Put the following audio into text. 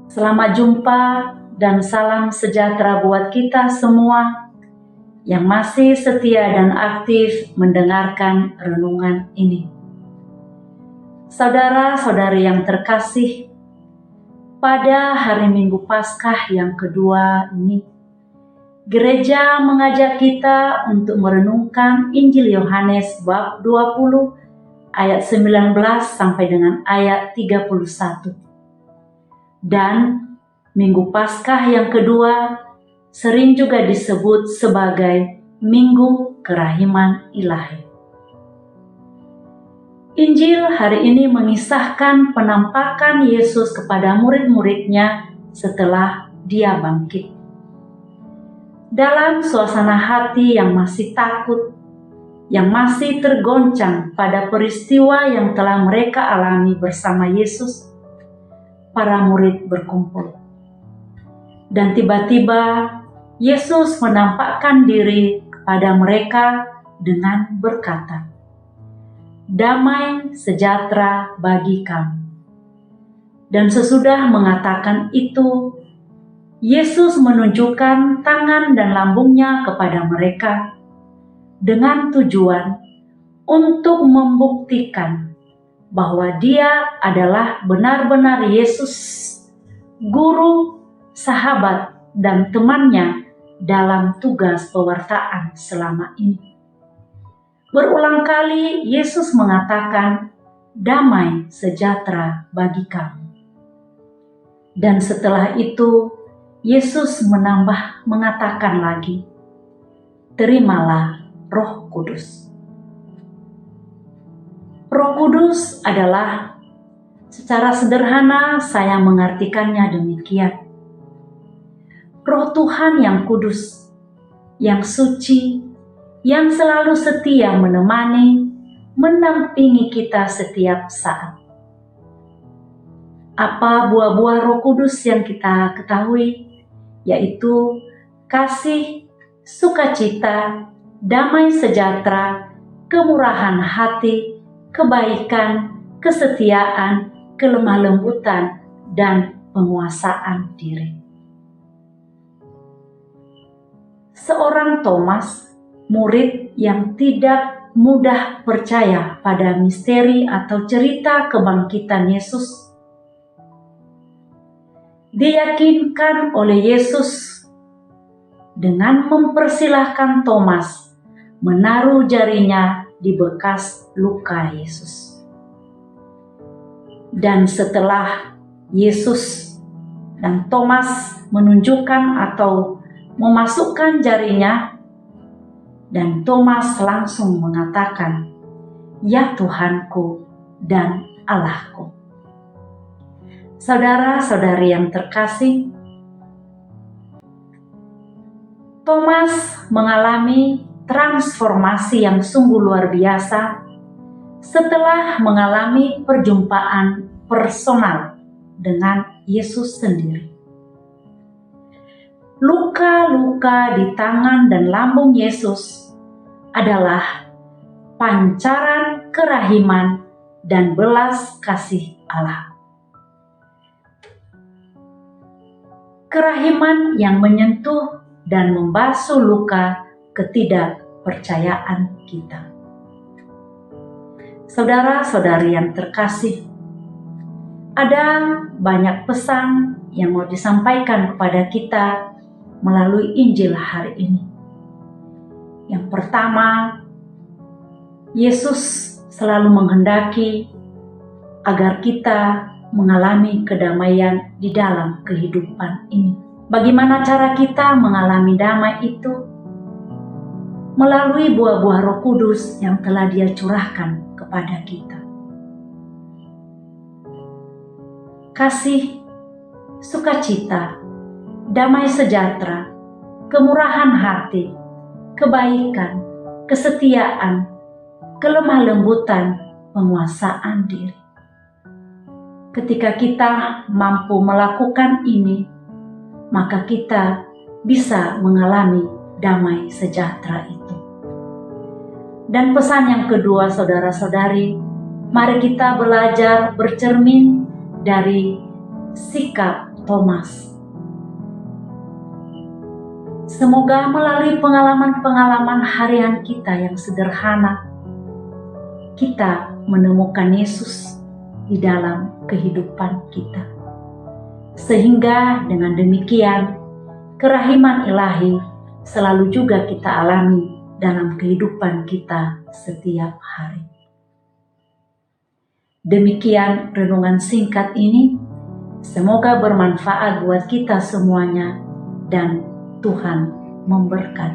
Selamat jumpa dan salam sejahtera buat kita semua yang masih setia dan aktif mendengarkan renungan ini. Saudara-saudari yang terkasih, pada hari Minggu Paskah yang kedua ini, gereja mengajak kita untuk merenungkan Injil Yohanes bab 20 ayat 19 sampai dengan ayat 31. Dan Minggu Paskah yang kedua sering juga disebut sebagai Minggu Kerahiman Ilahi. Injil hari ini mengisahkan penampakan Yesus kepada murid-muridnya setelah dia bangkit. Dalam suasana hati yang masih takut, yang masih tergoncang pada peristiwa yang telah mereka alami bersama Yesus, para murid berkumpul. Dan tiba-tiba Yesus menampakkan diri kepada mereka dengan berkata, "Damai sejahtera bagi kamu." Dan sesudah mengatakan itu, Yesus menunjukkan tangan dan lambungnya kepada mereka dengan tujuan untuk membuktikan bahwa dia adalah benar-benar Yesus, guru, sahabat, dan temannya dalam tugas pewartaan selama ini. Berulang kali Yesus mengatakan, "Damai sejahtera bagi kamu." Dan setelah itu, Yesus mengatakan lagi, "Terimalah Roh Kudus." Roh Kudus adalah, secara sederhana saya mengartikannya demikian, Roh Tuhan yang kudus, yang suci, yang selalu setia menemani, mendampingi kita setiap saat. Apa buah-buah Roh Kudus yang kita ketahui? Yaitu kasih, sukacita, damai sejahtera, kemurahan hati, kebaikan, kesetiaan, kelemah lembutan, dan penguasaan diri. Seorang Thomas, murid yang tidak mudah percaya pada misteri atau cerita kebangkitan Yesus, diyakinkan oleh Yesus dengan mempersilahkan Thomas menaruh jarinya di bekas luka Yesus. Dan setelah Yesus dan Thomas menunjukkan atau memasukkan jarinya, dan Thomas langsung mengatakan, "Ya Tuhanku dan Allahku." Saudara-saudari yang terkasih, Thomas mengalami transformasi yang sungguh luar biasa setelah mengalami perjumpaan personal dengan Yesus sendiri. Luka-luka di tangan dan lambung Yesus adalah pancaran kerahiman dan belas kasih Allah. Kerahiman yang menyentuh dan membasuh luka ketidakpercayaan kita. Saudara-saudari yang terkasih, ada banyak pesan yang mau disampaikan kepada kita melalui Injil hari ini. Yang pertama, Yesus selalu menghendaki agar kita mengalami kedamaian di dalam kehidupan ini. Bagaimana cara kita mengalami damai itu? Melalui buah-buah Roh Kudus yang telah Dia curahkan kepada kita. Kasih, sukacita, damai sejahtera, kemurahan hati, kebaikan, kesetiaan, kelemah lembutan, penguasaan diri. Ketika kita mampu melakukan ini, maka kita bisa mengalami damai sejahtera itu. Dan pesan yang kedua, saudara-saudari, mari kita belajar bercermin dari sikap Thomas. Semoga melalui pengalaman-pengalaman harian kita yang sederhana, kita menemukan Yesus di dalam kehidupan kita. Sehingga dengan demikian, kerahiman ilahi selalu juga kita alami dalam kehidupan kita setiap hari. Demikian renungan singkat ini, semoga bermanfaat buat kita semuanya dan Tuhan memberkati.